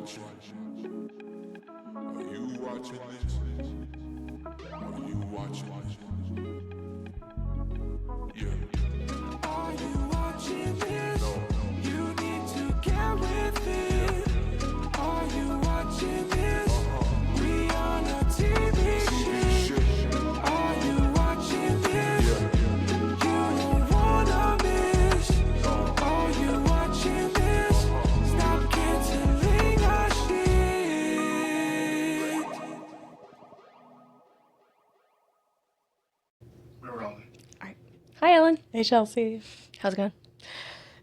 watching? Are you watching this? Are you watching this? Yeah. Are you watching this? No. You need to get with it. Are you watching this? We on a TV shit. Are you watching this? You don't wanna miss. Are you watching this? Stop canceling our shit. We're rolling. All right. Hi, Ellen. Hey, Chelsea. How's it going?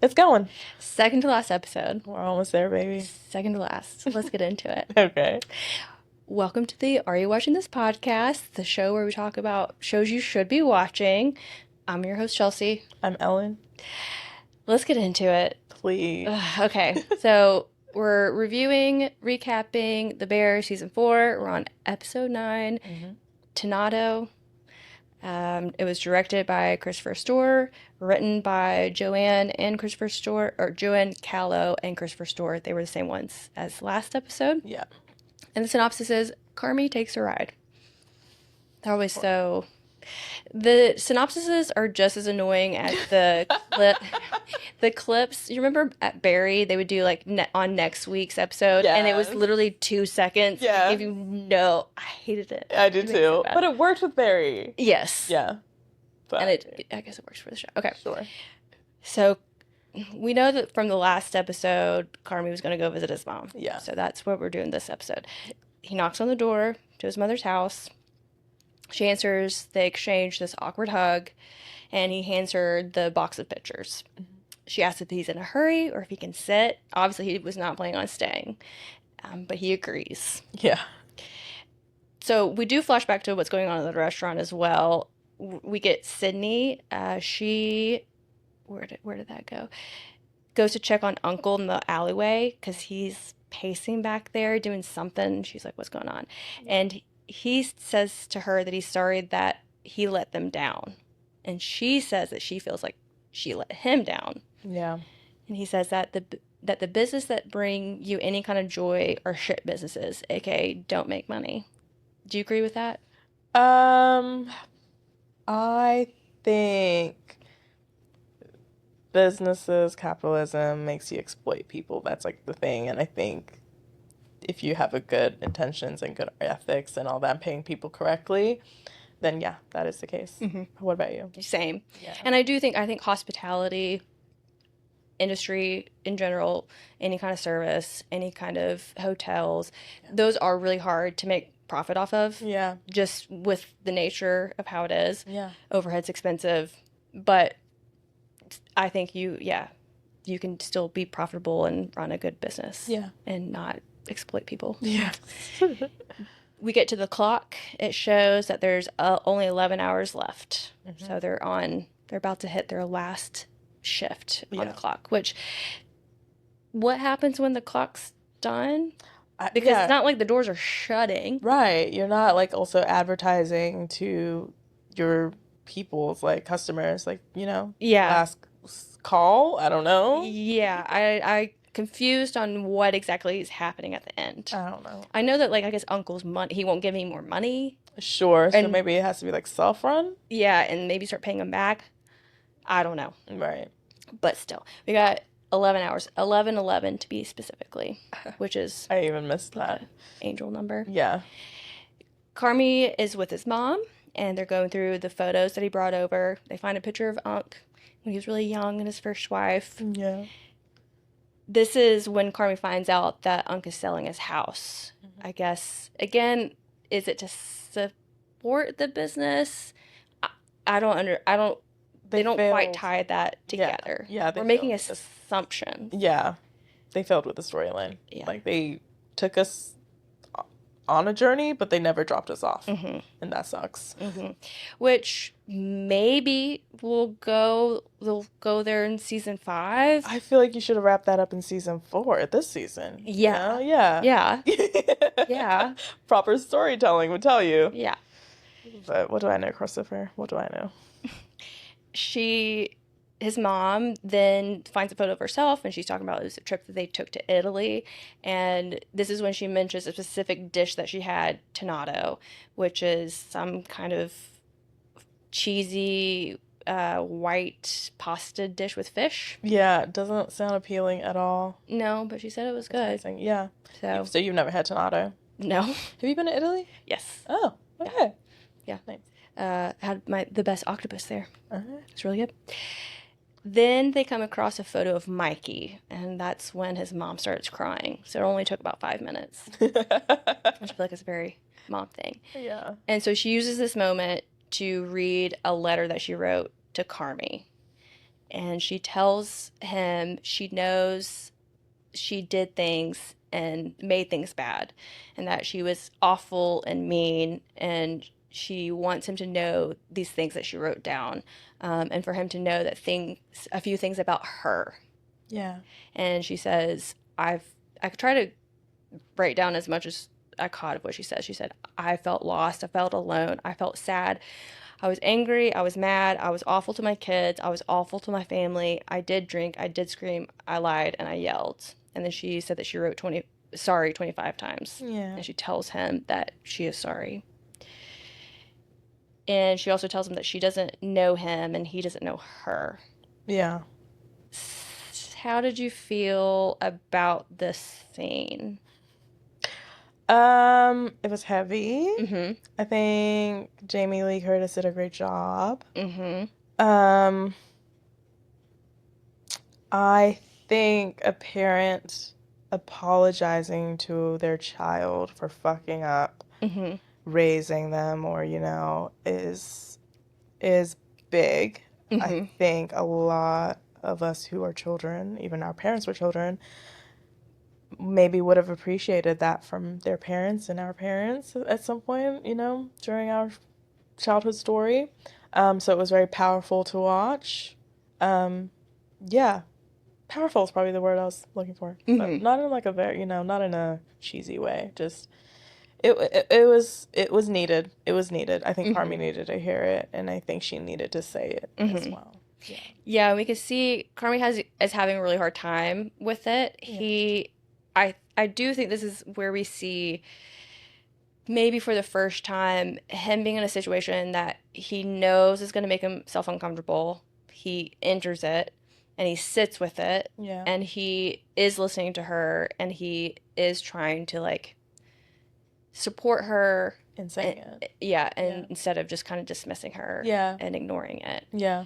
It's going. Second to last episode. We're almost there, baby. Second to last. Let's get into it. Okay. Welcome to the Are You Watching This podcast, the show where we talk about shows you should be watching. I'm your host, Chelsea. I'm Ellen. Let's get into it. Please. Okay, so we're recapping The Bear season 4. We're on episode 9, Tonnato. It was directed by Christopher Storer, written by Joanne Callow and Christopher Storer. They were the same ones as last episode. Yeah. And the synopsis is, Carmi takes a ride. They're always so... The synopsises are just as annoying as the clips. You remember at Barry, they would do like on next week's episode, and it was literally 2 seconds. Yeah. If you know, I hated it. I did too. But it worked with Barry. Yes. Yeah. But, And I guess it works for the show. Okay. Sure. So we know that from the last episode, Carmi was going to go visit his mom. Yeah. So that's what we're doing this episode. He knocks on the door to his mother's house. She answers. They exchange this awkward hug, and he hands her the box of pictures. Mm-hmm. She asks if he's in a hurry or if he can sit. Obviously, he was not planning on staying, but he agrees. Yeah. So we do flash back to what's going on in the restaurant as well. We get Sydney. She, where did that go? Goes to check on Uncle in the alleyway because he's pacing back there doing something. She's like, "What's going on?" And he says to her that he's sorry that he let them down. And she says that she feels like she let him down. Yeah. And he says that the business that bring you any kind of joy are shit businesses, aka don't make money. Do you agree with that? I think businesses, capitalism makes you exploit people. That's like the thing. And I think if you have a good intentions and good ethics and all that, paying people correctly, then yeah, that is the case. Mm-hmm. What about you? Same. Yeah. And I think hospitality industry in general, any kind of service, any kind of hotels, those are really hard to make profit off of. Yeah. Just with the nature of how it is. Yeah. Overhead's expensive, but I think you can still be profitable and run a good business. Yeah. And not exploit people. Yeah. We get to the clock. It shows that there's only 11 hours left. Mm-hmm. So they're about to hit their last shift on the clock, what happens when the clock's done? Because it's not like the doors are shutting. Right. You're not like also advertising to your people's like customers, like, last call. I don't know. Yeah. I confused on what exactly is happening at the end. I don't know. I know that I guess Uncle's money, he won't give me more money. Sure. So maybe it has to be like self-run. Yeah, and maybe start paying him back. I don't know. Right. But still, we got 11 hours, 11:11 to be specifically, which is I even missed that angel number. Yeah. Carmi is with his mom, and they're going through the photos that he brought over. They find a picture of Unc when he was really young and his first wife. Yeah. This is when Carmi finds out that Unc is selling his house. Mm-hmm. I guess, again, is it to support the business? They don't quite tie that together. Yeah, we're making assumptions. Yeah. They failed with the storyline. Yeah. Like, they took us on a journey, but they never dropped us off. Mm-hmm. And that sucks. Mm-hmm. Which maybe they'll go there in season 5. I feel like you should have wrapped that up in season 4 this season. Yeah. Yeah. Yeah. Yeah. Proper storytelling would tell you. Yeah. But what do I know, Christopher? What do I know? She his mom then finds a photo of herself, and she's talking about it was a trip that they took to Italy. And this is when she mentions a specific dish that she had, Tonnato, which is some kind of cheesy white pasta dish with fish. Yeah, it doesn't sound appealing at all. No, but she said it was good. Amazing. Yeah. So, So you've never had Tonnato? no. Have you been to Italy? Yes. Oh, okay. Yeah. Nice. Had the best octopus there. Uh-huh. It's really good. Then they come across a photo of Mikey, and that's when his mom starts crying. So it only took about 5 minutes, which I feel like is a very mom thing. Yeah. And so she uses this moment to read a letter that she wrote to Carmi. And she tells him she knows she did things and made things bad, and that she was awful and mean, and she wants him to know these things that she wrote down, and for him to know that a few things about her. Yeah. And she says, I try to write down as much as I caught of what she said. She said, I felt lost. I felt alone. I felt sad. I was angry. I was mad. I was awful to my kids. I was awful to my family. I did drink. I did scream. I lied and I yelled. And then she said that she wrote sorry 25 times. Yeah. And she tells him that she is sorry. And she also tells him that she doesn't know him and he doesn't know her. Yeah. How did you feel about this scene? It was heavy. Mm-hmm. I think Jamie Lee Curtis did a great job. Mm-hmm. I think a parent apologizing to their child for fucking up Mm-hmm. raising them, or is big. Mm-hmm. I think a lot of us who are children, even our parents were children, maybe would have appreciated that from their parents and our parents at some point, during our childhood story. So it was very powerful to watch. Yeah, powerful is probably the word I was looking for, but not in like a very, not in a cheesy way. Just it was needed. It was needed. I think Carmi needed to hear it, and I think she needed to say it as well. Yeah. Yeah, we could see Carmi is having a really hard time with it. Yeah. I do think this is where we see, maybe for the first time, him being in a situation that he knows is going to make himself uncomfortable. He enters it and he sits with it. Yeah. And he is listening to her, and he is trying to like support her And saying it. Yeah, and instead of just kind of dismissing her and ignoring it. Yeah.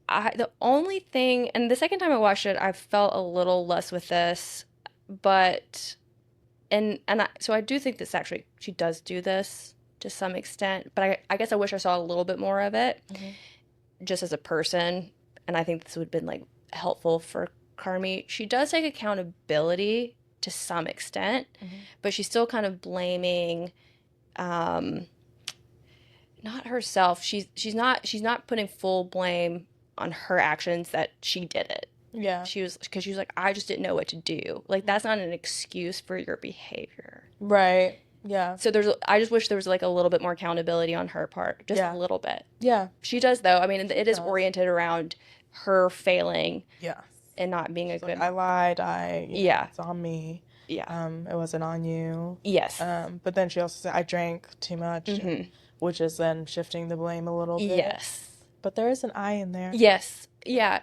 The only thing, and the second time I watched it, I felt a little less with this, but so I do think this actually, she does do this to some extent, but I guess I wish I saw a little bit more of it just as a person, and I think this would have been like helpful for Carmi. She does take accountability to some extent, but she's still kind of blaming not herself. She's not putting full blame on her actions that she did it. Yeah. Because she was like, I just didn't know what to do. Like, that's not an excuse for your behavior. Right. Yeah. So I just wish there was like a little bit more accountability on her part. Just a little bit. Yeah. She does, though. I mean, it is oriented around her failing. Yeah. And not being a good... I lied. It's on me. Yeah. It wasn't on you. Yes. But then she also said, I drank too much, which is then shifting the blame a little bit. Yes. But there is an I in there. Yes. Yeah.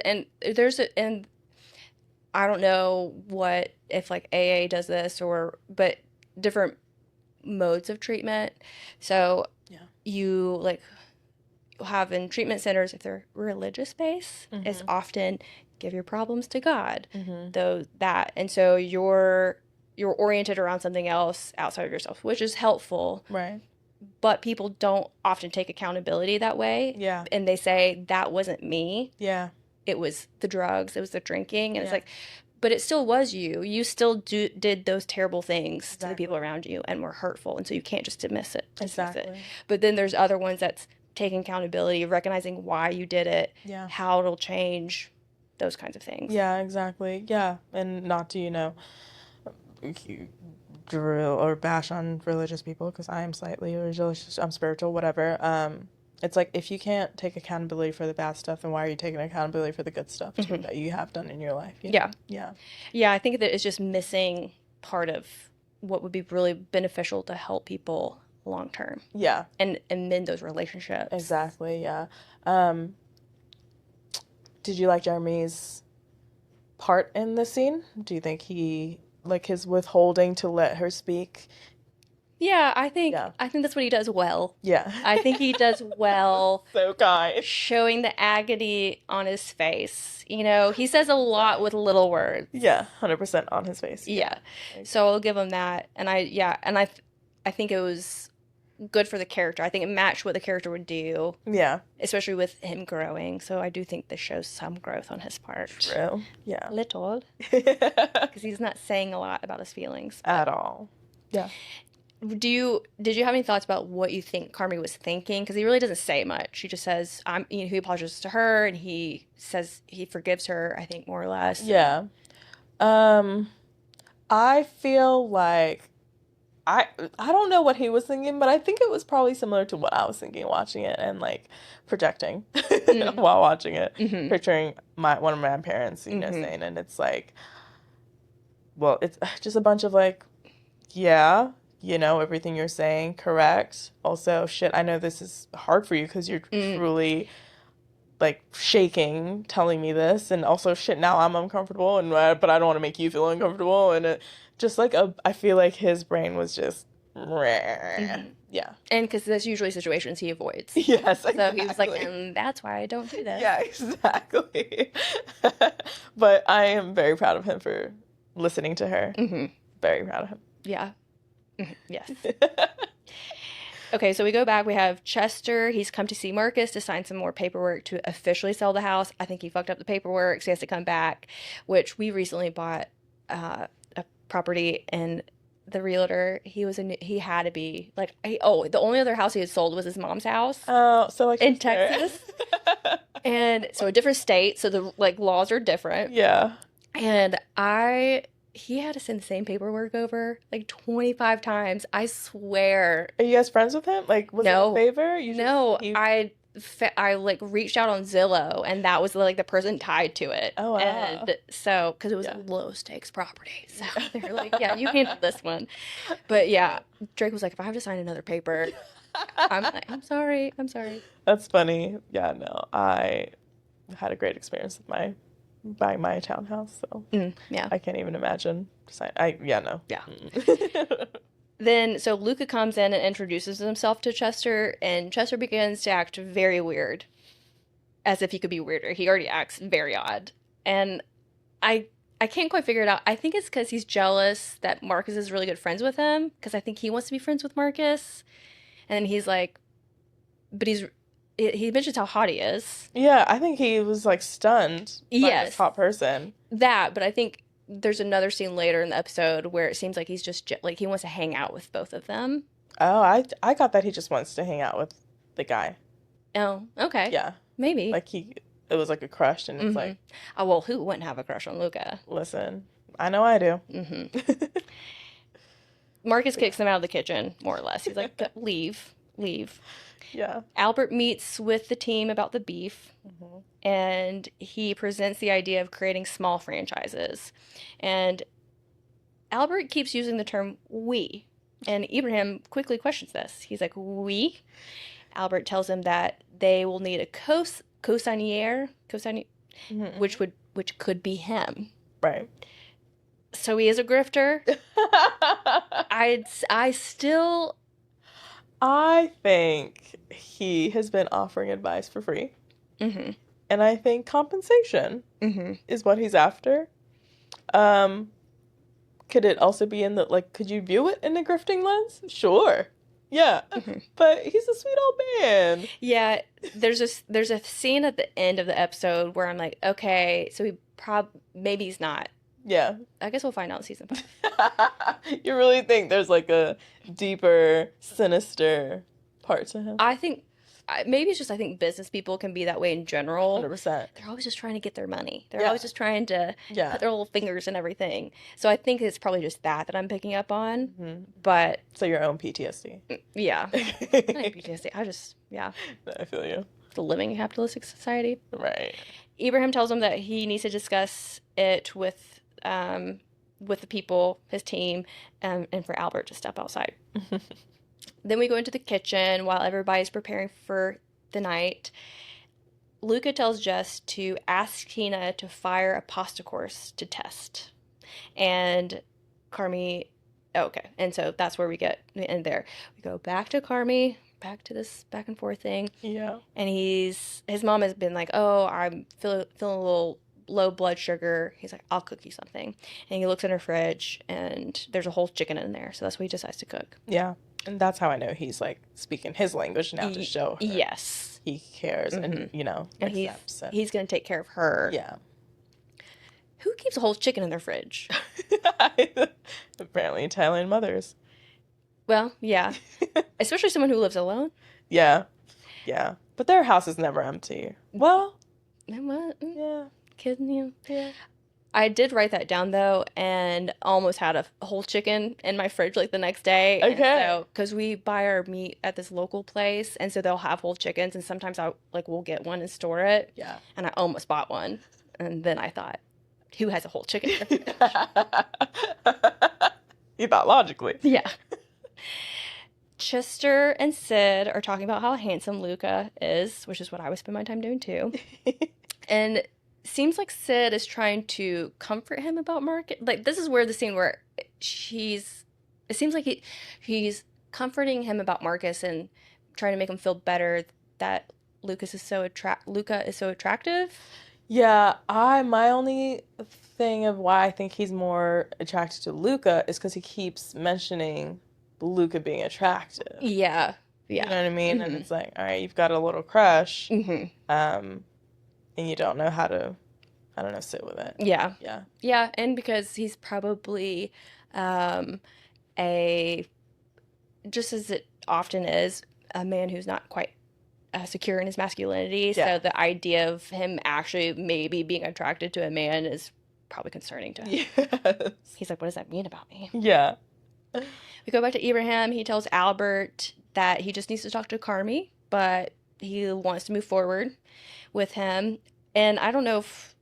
And I don't know if like AA does this but different modes of treatment. So you like have in treatment centers, if they're religious based, it's often give your problems to God. And so you're oriented around something else outside of yourself, which is helpful. Right. But people don't often take accountability that way. Yeah. And they say, that wasn't me. Yeah. It was the drugs, it was the drinking. And it's like, but it still was you. You still did those terrible things to the people around you and were hurtful. And so you can't just dismiss it. But then there's other ones that's taking accountability, recognizing why you did it, how it'll change, those kinds of things. Yeah, exactly. Yeah. And not to, drill or bash on religious people, because I am slightly religious, I'm spiritual, whatever. It's like, if you can't take accountability for the bad stuff, then why are you taking accountability for the good stuff too that you have done in your life? You know? Yeah. Yeah, I think that it's just missing part of what would be really beneficial to help people long term. Yeah. And mend those relationships. Exactly. Yeah. Did you like Jeremy's part in the scene? Do you think he, like, his withholding to let her speak? Yeah, I think that's what he does well. Yeah. I think he does well. So kind. Showing the agony on his face. You know, he says a lot with little words. Yeah, 100% on his face. Yeah. So I'll give him that. And I think it was good for the character. I think it matched what the character would do. Yeah. Especially with him growing. So I do think this shows some growth on his part. True. Yeah. Little. Because he's not saying a lot about his feelings. At all. Yeah. Did you have any thoughts about what you think Carmi was thinking? Because he really doesn't say much. He just says, he apologizes to her, and he says he forgives her, I think, more or less. Yeah. I feel like I don't know what he was thinking, but I think it was probably similar to what I was thinking watching it and, like, projecting while watching it, picturing one of my parents, you know, saying, and it's like, well, it's just a bunch of, like, yeah, you know, everything you're saying, correct. Also, shit, I know this is hard for you because you're truly, like, shaking telling me this. And also, shit, now I'm uncomfortable, but I don't want to make you feel uncomfortable. And just, like, I feel like his brain was just, yeah. And because there's usually situations he avoids. Yes, exactly. So he was like, and that's why I don't do this. Yeah, exactly. But I am very proud of him for listening to her. Very proud of him. Yeah. Yes. Okay, so we go back. We have Chester. He's come to see Marcus to sign some more paperwork to officially sell the house. I think he fucked up the paperwork, so he has to come back, which we recently bought a property, and the realtor, he had to be, like, the only other house he had sold was his mom's house. Oh, so, like, in Texas. And so a different state, so the, like, laws are different. Yeah. And he had to send the same paperwork over like 25 times. I swear. Are you guys friends with him? Like, was it a favor? I like reached out on Zillow, and that was like the person tied to it. Oh, wow. And so, because it was a low stakes property, so they were like, "Yeah, you handle this one." But yeah, Drake was like, "If I have to sign another paper," I'm like, "I'm sorry." That's funny. Yeah, no, I had a great experience with buying my townhouse, so yeah, I can't even imagine. Yeah. Then, so Luca comes in and introduces himself to Chester, and Chester begins to act very weird, as if he could be weirder. He already acts very odd, and I can't quite figure it out. I think it's because he's jealous that Marcus is really good friends with him, because I think he wants to be friends with Marcus, and he's like, but he mentions how hot he is. Yeah, I think he was, like, stunned by this hot person. That, but I think there's another scene later in the episode where it seems like he's just, like, he wants to hang out with both of them. Oh, I got that he just wants to hang out with the guy. Oh, okay. Yeah. Maybe. Like, it was, like, a crush, and it's like... Oh, well, who wouldn't have a crush on Luca? Listen, I know I do. Marcus kicks him out of the kitchen, more or less. He's like, leave. Yeah. Albert meets with the team about the beef, and he presents the idea of creating small franchises. And Albert keeps using the term we, and Ibrahim quickly questions this. He's like, we? Albert tells him that they will need a consigneur, which could be him. Right. So he is a grifter. I think he has been offering advice for free. And I think compensation is what he's after. Could it also be in the, like, could you view it in a grifting lens? Sure. Yeah. But he's a sweet old man. Yeah. There's a scene at the end of the episode where I'm like, okay, so maybe he's not. Yeah. I guess we'll find out in season 5. You really think there's, like, a deeper, sinister part to him? I think maybe it's just I think business people can be that way in general. 100%. They're always just trying to get their money. They're Yeah. always just trying to Yeah. put their little fingers in everything. So I think it's probably just that I'm picking up on. Mhm. But So your own PTSD. yeah, I think PTSD. I feel you. The living capitalistic society. Right. Ibrahim tells him that he needs to discuss it with the people, his team, and for Albert to step outside. Then we go into the kitchen while everybody's preparing for the night. Luca tells Jess to ask Tina to fire a pasta course to test. And Carmi, okay. And so that's where we get in there. We go back to Carmi, back to this back and forth thing. Yeah. And his mom has been like, oh, I'm feeling a little low blood sugar. He's like, I'll cook you something. And he looks in her fridge and there's a whole chicken in there. So that's what he decides to cook. Yeah. And that's how I know he's like speaking his language now to show her. Yes. He cares and, And accepts it. he's going to take care of her. Yeah. Who keeps a whole chicken in their fridge? Apparently Italian mothers. Well, yeah. Especially someone who lives alone. Yeah. Yeah. But their house is never empty. Well, What? yeah. Kidding you? Yeah. I did write that down though, and almost had a whole chicken in my fridge like the next day. Okay. So, because we buy our meat at this local place, and so they'll have whole chickens, and sometimes we'll get one and store it. Yeah. And I almost bought one, and then I thought, who has a whole chicken in their fridge? You thought logically. Yeah. Chester and Sid are talking about how handsome Luca is, which is what I would spend my time doing too. And seems like Sid is trying to comfort him about Marcus. Like, this is where the scene where it seems like he's comforting him about Marcus and trying to make him feel better that Luca is so attractive. Yeah, my only thing of why I think he's more attracted to Luca is because he keeps mentioning Luca being attractive. Yeah. You know what I mean? And it's like, all right, you've got a little crush, and you don't know how to, I don't know, sit with it. Yeah. Yeah. Yeah, and because he's probably just as it often is, a man who's not quite secure in his masculinity. Yeah. So the idea of him actually maybe being attracted to a man is probably concerning to him. Yes. He's like, what does that mean about me? Yeah. We go back to Ibrahim. He tells Albert that he just needs to talk to Carmi, but he wants to move forward with him. And I don't know if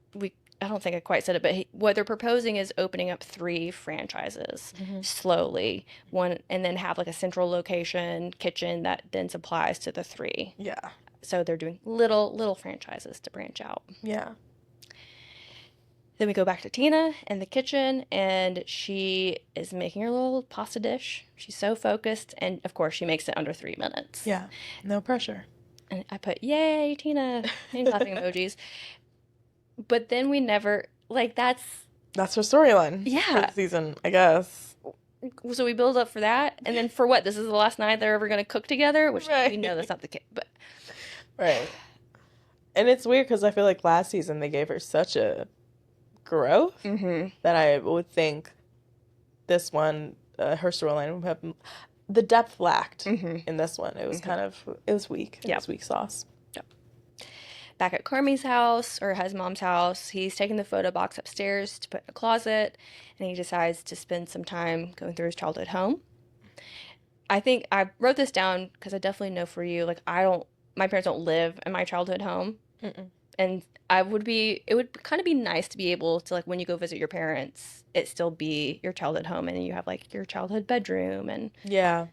I don't think I quite said it, but what they're proposing is opening up 3 franchises slowly, one, and then have like a central location kitchen that then supplies to the 3. Yeah. So they're doing little franchises to branch out. Yeah. Then we go back to Tina in the kitchen, and she is making her little pasta dish. She's so focused, and of course she makes it under 3 minutes. Yeah. No pressure. And I put, yay, Tina, and clapping emojis. But then we never, that's her storyline. Yeah. For the season, I guess. so we build up for that, and then for what? This is the last night they're ever going to cook together, which Right. we know that's not the case. But Right. And it's weird because I feel like last season they gave her such a growth that I would think this one, her storyline would have, the depth lacked in this one. It was it was weak. It was weak sauce. back at Carmi's house, or his mom's house, he's taking the photo box upstairs to put in a closet, and he decides to spend some time going through his childhood home. I think I wrote this down because I definitely know for you, my parents don't live in my childhood home. And it would kind of be nice to be able to, when you go visit your parents, it still be your childhood home, and then you have your childhood bedroom and. Yeah.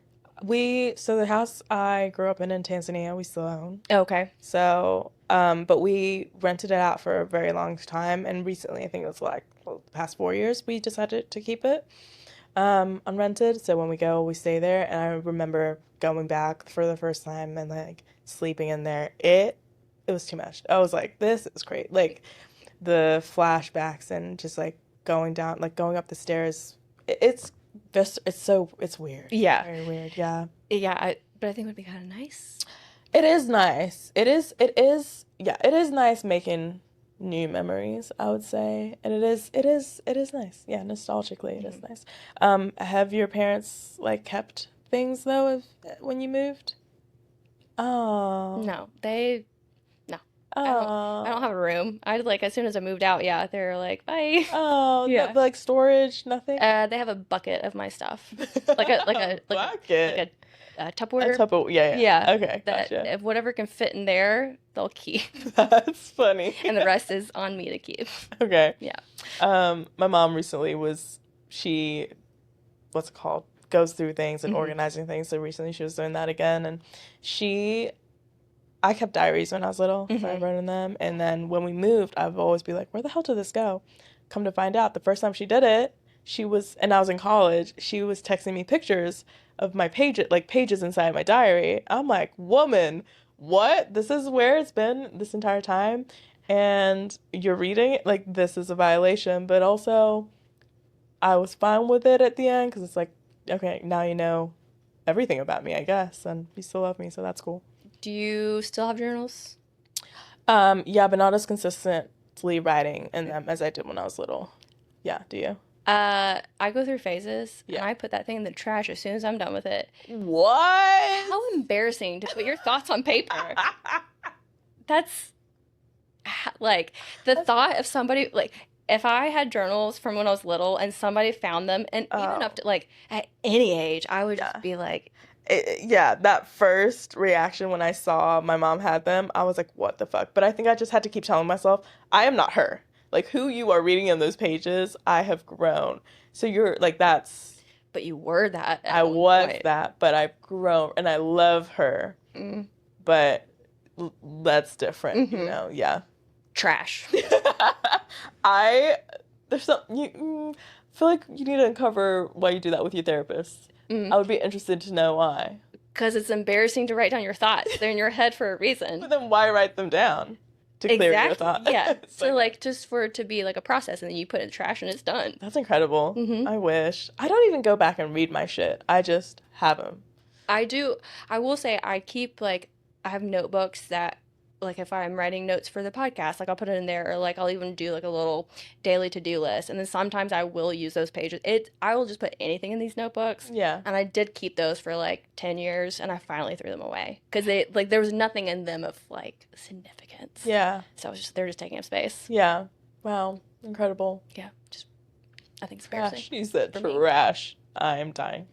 So the house I grew up in Tanzania, we still own. Okay. So, but we rented it out for a very long time, and recently, I think it was the past 4 years, we decided to keep it unrented. So when we go, we stay there, and I remember going back for the first time and sleeping in there. It was too much. I was like, this is great. The flashbacks and just going up the stairs. It's weird. Yeah. Very weird. Yeah. Yeah, but I think it would be kind of nice. It is nice. It is nice making new memories, I would say. And it is nice. Yeah, nostalgically it is nice. Have your parents kept things though when you moved? Oh. No, they no. I don't Oh. have a room. I like as soon as I moved out, yeah, they're like, bye. Oh, no, Yeah. like storage, nothing. They have a bucket of my stuff. Like a like a like a like Bucket. a A Tupperware. Tupperware. Yeah, Yeah. yeah. Okay, That gotcha. if whatever can fit in there, they'll keep. That's funny. And the rest is on me to keep. Okay. Yeah. My mom recently she, what's it called? Goes through things and Mhm. organizing things. So recently she was doing that again. And I kept diaries when I was little. So I Mhm. wrote in them. And then when we moved, I would always be like, where the hell did this go? Come to find out, the first time she did it, and I was in college, she was texting me pictures of my pages inside my diary. I'm like, woman, what? This is where it's been this entire time. And you're reading it, like, this is a violation. But also, I was fine with it at the end because it's like, okay, now you know everything about me, I guess. And you still love me, so that's cool. Do you still have journals? Yeah, but not as consistently writing in them as I did when I was little. Yeah, do you? I go through phases and Yeah. I put that thing in the trash as soon as I'm done with it. What? How embarrassing to put your thoughts on paper. That's like the thought of somebody like if I had journals from when I was little and somebody found them and even Oh, up to like at any age, I would yeah. just be like, Yeah, that first reaction when I saw my mom had them, I was like, what the fuck? But I think I just had to keep telling myself, I am not her. Like, who you are reading in those pages, I have grown. So you're like, but you were that I at one was point. that, but I've grown and I love her. Mm. But that's different, you Mhm. know? Yeah. Trash. There's some, feel like you need to uncover why you do that with your therapist. I would be interested to know why. Because it's embarrassing to write down your thoughts. They're in your head for a reason. But then why write them down? To clear your Exactly. thoughts. Yeah. So Okay. like just for it to be like a process and then you put it in the trash and it's done. That's incredible. Mhm. I wish. I don't even go back and read my shit. I just have them. I do. I will say I keep like I have notebooks that like if I'm writing notes for the podcast, like I'll put it in there or like I'll even do like a little daily to-do list. And then sometimes I will use those pages. I will just put anything in these notebooks. Yeah. And I did keep those for like 10 years and I finally threw them away because they like there was nothing in them of like significance. Yeah. So they're just taking up space. Yeah. Wow. Incredible. Yeah, just I think it's Trash. embarrassing. You said for me. trash. I am dying.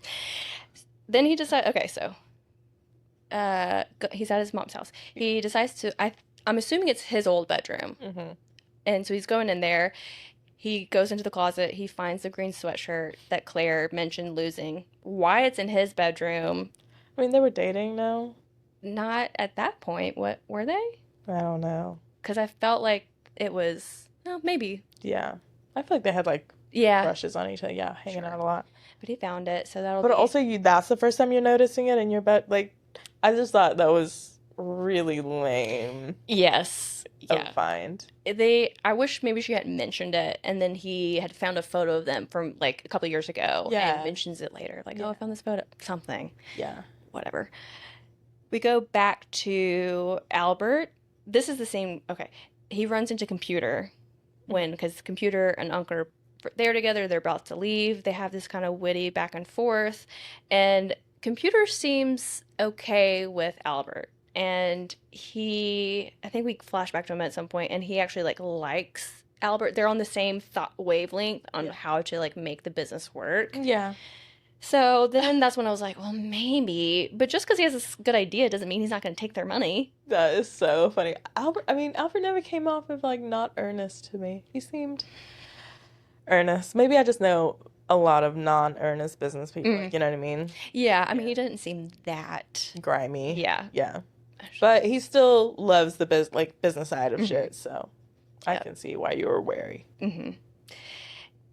Then he decided. Okay, so he's at his mom's house. He decides to. I'm assuming it's his old bedroom, Mm-hmm. and so he's going in there. He goes into the closet. He finds the green sweatshirt that Claire mentioned losing. Why it's in his bedroom? I mean, they were dating now. Not at that point. What were they? I don't know. Because I felt like it was. No, maybe. Yeah. I feel like they had like Yeah. brushes on each other. Yeah, hanging out a lot. But he found it, so that'll. But be... also, that's the first time you're noticing it in your bed. Like, I just thought that was really lame. Yes. Yeah. Of find. I wish maybe she had mentioned it and then he had found a photo of them from like a couple years ago Yeah. and mentions it later. Like, Yeah. oh, I found this photo. Something. Yeah. Whatever. We go back to Albert. This is the same. Okay. He runs into Computer because Computer and Uncle are there together. They're about to leave. They have this kind of witty back and forth. And Computer seems okay with Albert. And I think we flash back to him at some point, and he actually like likes Albert. They're on the same thought wavelength on how to like make the business work. Yeah. So then that's when I was like, well, maybe, but just because he has this good idea doesn't mean he's not going to take their money. That is so funny. Albert never came off of like not earnest to me. He seemed earnest. Maybe I just know a lot of non-earnest business people. You know what I mean? Yeah, I mean, he didn't seem that grimy. Yeah. Yeah. But he still loves the business side of shit, so I can see why you were wary. Mm-hmm.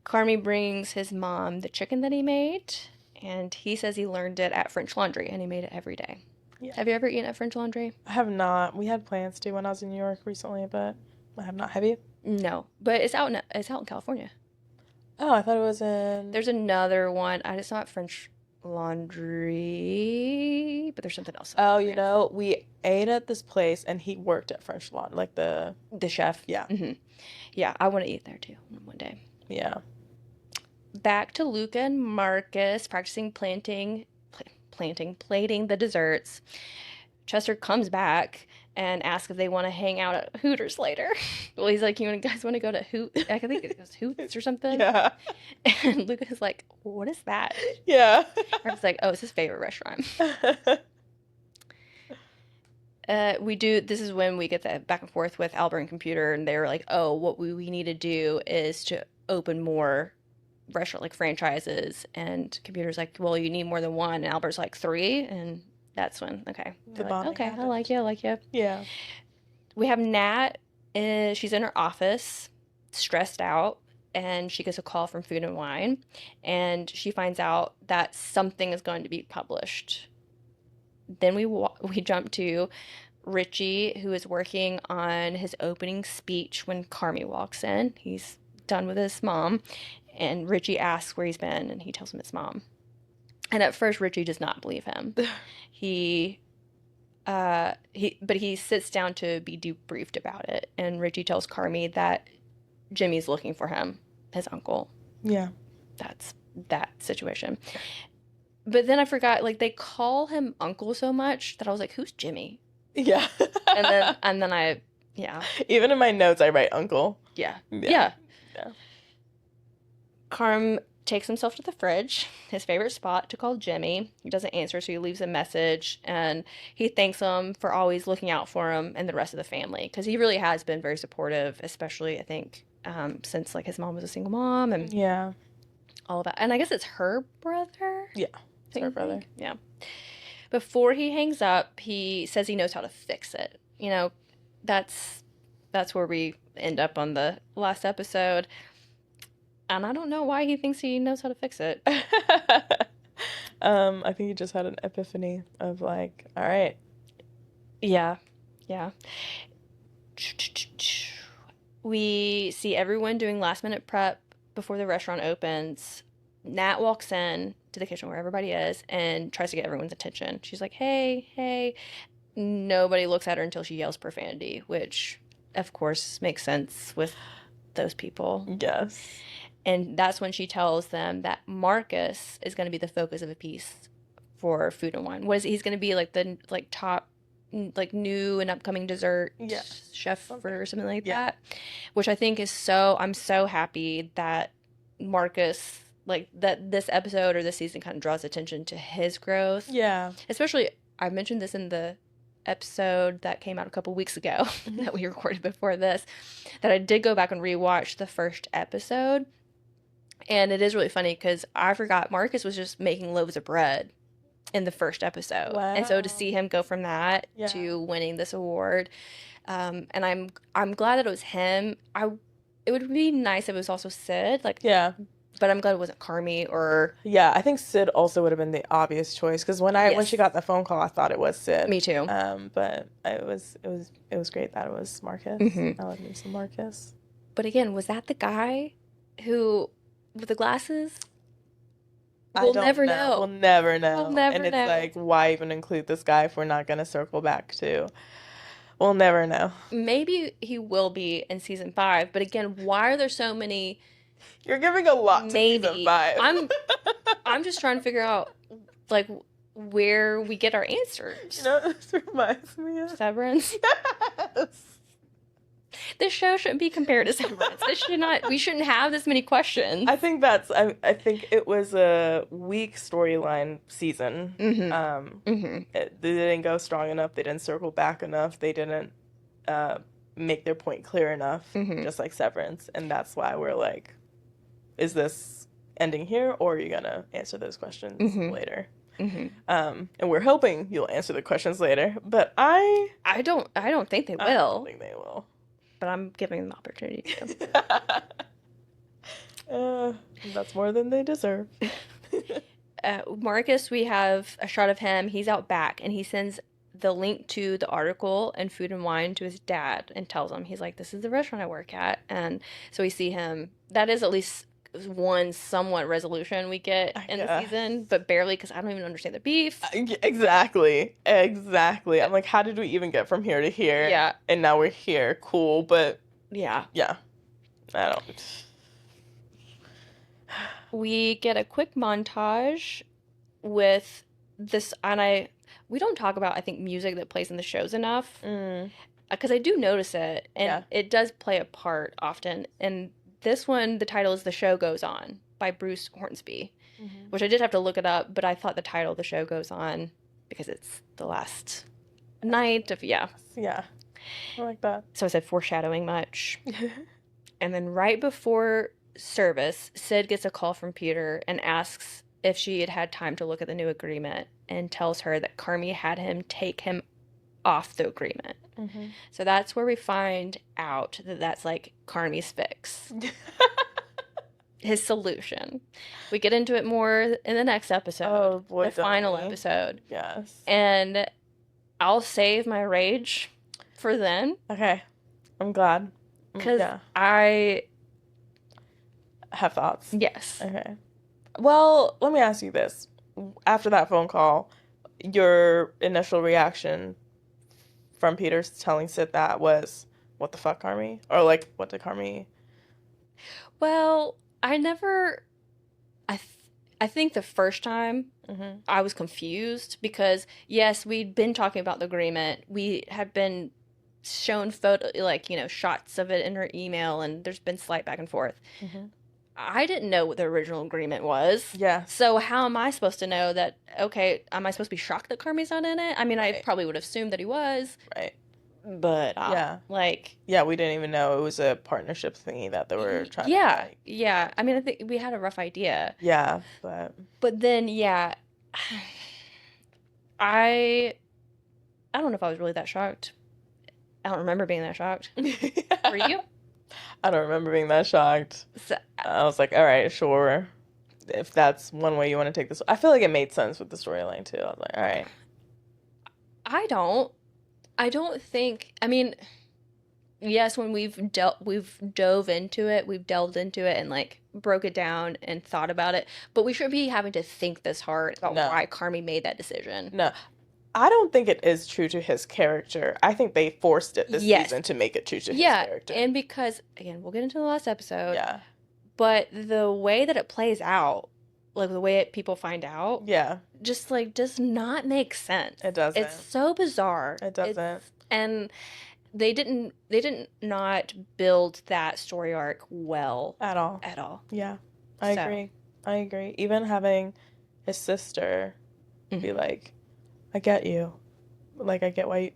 Carmi brings his mom the chicken that he made, and he says he learned it at French Laundry, and he made it every day. Yeah. Have you ever eaten at French Laundry? I have not. We had plans to when I was in New York recently, but I have not. Have you? No, but it's out in California. Oh, I thought it was in... There's another one. It's not French Laundry, but there's something else. Oh, you know, we ate at this place, and he worked at French Laundry, like the chef. Yeah. Mm-hmm. Yeah, I want to eat there too one day. Yeah. Back to Luca and Marcus practicing plating the desserts. Chester comes back and asks if they want to hang out at Hooters later. Well, he's like, you guys want to go to I think it was Hoots or something. Yeah. And Luca is like, what is that? Yeah. Marcus is like, oh, it's his favorite restaurant. This is when we get the back and forth with Albert and Computer, and they were like, oh, what we need to do is to open more restaurant like franchises. And Computer's like, well, you need more than one. And Albert's like, 3. And that's when, okay. The Like, bonding okay, I happened. like you. Yeah. We have Nat. She's in her office, stressed out, and she gets a call from Food and Wine, and she finds out that something is going to be published. Then we jump to Richie, who is working on his opening speech when Carmi walks in. He's done with his mom, and Richie asks where he's been, and he tells him it's mom. And at first, Richie does not believe him. But he sits down to be debriefed about it, and Richie tells Carmi that Jimmy's looking for him, his uncle. Yeah. That's that situation. But then I forgot, like, they call him uncle so much that I was like, who's Jimmy? Yeah. And then I, yeah. Even in my notes, I write uncle. Yeah. Yeah. Carm takes himself to the fridge, his favorite spot, to call Jimmy. He doesn't answer, so he leaves a message, and he thanks him for always looking out for him and the rest of the family, because he really has been very supportive, especially, I think, since, like, his mom was a single mom and Yeah. all of that. And I guess it's her brother? Yeah. It's her brother. Yeah. Before he hangs up, he says he knows how to fix it. You know, that's where we end up on the last episode. And I don't know why he thinks he knows how to fix it. I think he just had an epiphany of like, all right. Yeah. We see everyone doing last minute prep before the restaurant opens. Nat walks in to the kitchen where everybody is and tries to get everyone's attention. She's like, hey. Nobody looks at her until she yells profanity, which, of course, makes sense with those people. Yes. And that's when she tells them that Marcus is going to be the focus of a piece for Food and Wine. He's going to be like the top new and upcoming dessert chef or something like that, which I think is I'm so happy that Marcus, like, that this episode or this season kind of draws attention to his growth. Yeah. Especially, I mentioned this in the episode that came out a couple weeks ago that we recorded before this, that I did go back and rewatch the first episode. And it is really funny because I forgot Marcus was just making loaves of bread in the first episode. Wow. And so to see him go from that to winning this award, and I'm glad that it was him. It would be nice if it was also Sid, but I'm glad it wasn't Carmi or... Yeah, I think Sid also would have been the obvious choice because when she got the phone call, I thought it was Sid. Me too. But it was great that it was Marcus. Mm-hmm. I love me some Marcus. But again, was that the guy who with the glasses? We'll never know. We'll never know. We'll never and it's know. like, why even include this guy if we're not going to circle back to? We'll never know. Maybe he will be in season 5, but again, why are there so many? You're giving a lot to season 5. I'm just trying to figure out like where we get our answers. You know, this reminds me of Severance. Yes. This show shouldn't be compared to Severance. We shouldn't have this many questions. I think I think it was a weak storyline season. Mm-hmm. They didn't go strong enough. They didn't circle back enough. They didn't make their point clear enough, just like Severance. And that's why we're like, is this ending here, or are you gonna answer those questions later? Mm-hmm. And we're hoping you'll answer the questions later. But I don't think they will. I don't think they will. But I'm giving them the opportunity to. That's more than they deserve. Marcus, we have a shot of him. He's out back, and he sends the link to the article and Food and Wine to his dad and tells him, he's like, this is the restaurant I work at. And so we see him. That is at least one somewhat resolution we get in the season, but barely, because I don't even understand the beef. Exactly. I'm like, how did we even get from here to here? Yeah. And now we're here. Cool, but yeah. I don't. We get a quick montage with this, and we don't talk about, I think, music that plays in the shows enough. Mm. Because I do notice it, and Yeah. it does play a part often. And this one, the title is The Show Goes On by Bruce Hornsby, Mhm. which I did have to look it up, but I thought the title, The Show Goes On, because it's the last night of, yeah. Yeah. I like that. So I said foreshadowing much. And then right before service, Sid gets a call from Peter and asks if she had had time to look at the new agreement and tells her that Carmi had him take him off the agreement. Mhm. So that's where we find out that that's like Carmi's fix, his solution. We get into it more in the next episode, Oh, boy, the final don't we? episode. Yes. And I'll save my rage for then, Okay. I'm glad. because Yeah. I, Have thoughts. yes. Okay. Well, let me ask you this. After that phone call, your initial reaction from Peter's telling Sid that was, what the fuck, Carmi? Or like, what did Carmi... Well, I never, I think the first time Mm-hmm. I was confused because, yes, we'd been talking about the agreement. We had been shown shots of it in her email, and there's been slight back and forth. Mm-hmm. I didn't know what the original agreement was. Yeah. So how am I supposed to know that, okay, am I supposed to be shocked that Carmi's not in it? I mean, I Right. probably would have assumed that he was, Right. but, Yeah. like, Yeah, we didn't even know it was a partnership thingy that they were trying yeah, to, like... yeah. I mean, I think we had a rough idea. Yeah, but... But then, yeah, I don't know if I was really that shocked. I don't remember being that shocked. Were you? I don't remember being that shocked. So, I was like, all right, sure. If that's one way you want to take this. I feel like it made sense with the storyline, too. I was like, all right. I don't think, I mean, yes, when we've delved into it and like broke it down and thought about it, but we shouldn't be having to think this hard about No. why Carmi made that decision. No, I don't think it is true to his character. I think they forced it this Yes. season to make it true to his Yeah, character. and because, again, we'll get into the last episode, Yeah. but the way that it plays out, like the way people find out, Yeah, just like does not make sense. it doesn't. It's so bizarre. It doesn't. And they didn't not build that story arc well At all. at all. Yeah, I So. agree. I agree. Even having his sister be Mhm. like, I get you. Like, I get why you...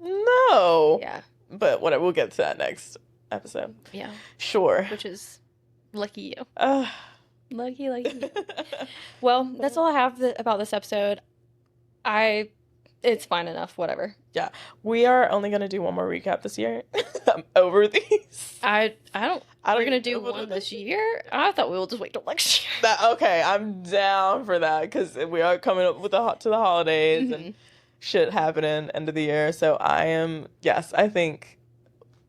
No! Yeah. But whatever, we'll get to that next episode. Yeah. Sure. Which is lucky you. Ugh. Lucky you. Well, that's all I have about this episode. It's fine enough, whatever. We are only going to do one more recap this year. I'm over these. I don't I we're don't gonna even do know what one it this is. year. I thought we will just wait till next year. Okay, I'm down for that because we are coming up with to the holidays and shit happening end of the year. So I am, yes, I think,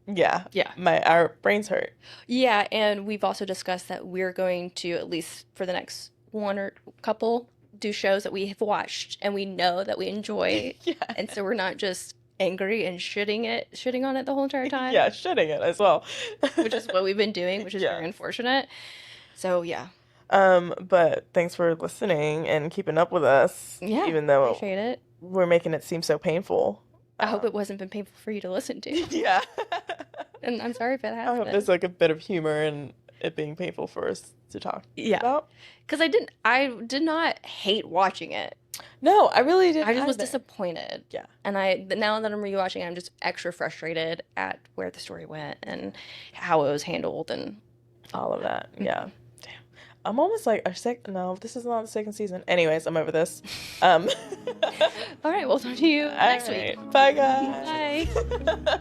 yeah, Yeah. our brains hurt. Yeah, and we've also discussed that we're going to, at least for the next one or couple, do shows that we have watched and we know that we enjoy. Yeah, And so we're not just angry and shitting on it the whole entire time. yeah, shitting it as well. Which is what we've been doing, which is Yeah. very unfortunate. So yeah. But thanks for listening and keeping up with us. Yeah. Even though Appreciate it. we're making it seem so painful. I hope it wasn't been painful for you to listen to. Yeah. And I'm sorry if it I has hope been. there's like a bit of humor in it being painful for us to talk Yeah. about. Because I did not hate watching it. No, I really didn't. I just was either. disappointed. Yeah. And now that I'm rewatching, I'm just extra frustrated at where the story went and how it was handled and All of that. Yeah. Damn. I'm almost like no, this is not the second season. Anyways, I'm over this. All right, we'll talk to you next week. Bye guys. Bye.